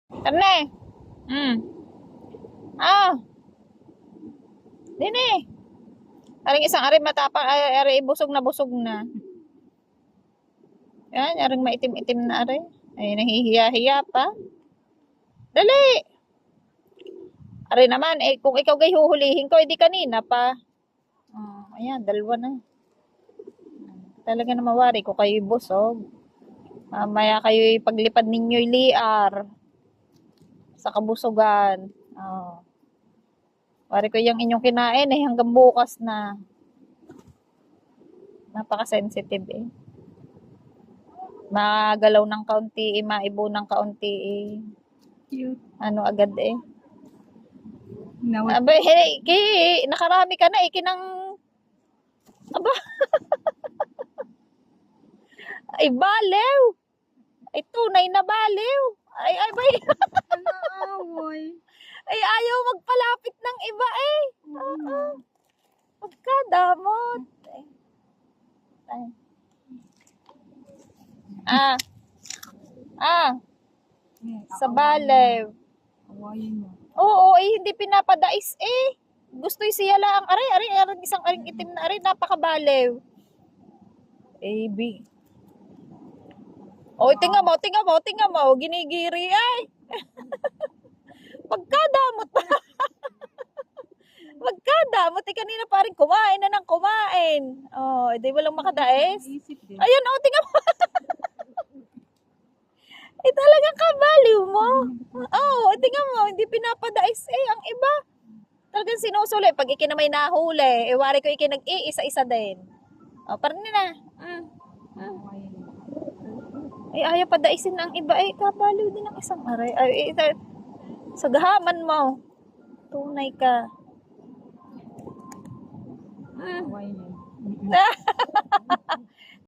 Karne. Ah, dini. Aring isang ari matapang, ari busog na. Yan, aring maitim-itim na ari. Ay, nahihiya-hiya pa. Dali! Ari naman, kung ikaw gay huhulihin ko, edi kanina pa. Oh, ayan, dalawa na. Talaga na mawari ko kayo busog. Mamaya kayo paglipad ninyo'y liar. Sa kabusugan. Oh. Wari ko yung inyong kinain hanggang bukas na. Napaka-sensitive eh. Magalaw ng kaunti maibo ng kaunti Cute. Ano agad eh. Nawat. Abay, hey, nakarami ka na kinang aba. Ay, balew. Ay, tunay na balew. Ay, bay. Away. Ay, ayaw magpalapit ng iba eh. Pagkadamot. Ay. Sa balew. Awayin mo. Oo, hindi pinapadais eh. Gusto'y siya lang. Aray, isang aring itim na aray, napakabalew. AB. Oh, tingnan mo, ginigiri ay. Pagkadamot pa. Pagkadamot, kanina pa rin kumain na ng kumain. Oh, di walang makadais. Isip din. Ayun, oh, tingnan mo. Talagang kabaliw mo. Oh, tingnan mo, hindi pinapadais eh. Ang iba, talagang sinusuli. Pag ikinamay nahuli, wari ko ikinag-iisa-isa din. Oh, parang na. Awayin mo. Ay, ayaw pa daisin ang iba. Ay, kabaliw din ang isang aray. Ay, sa gahaman mo. Tunay ka. Awayin mo.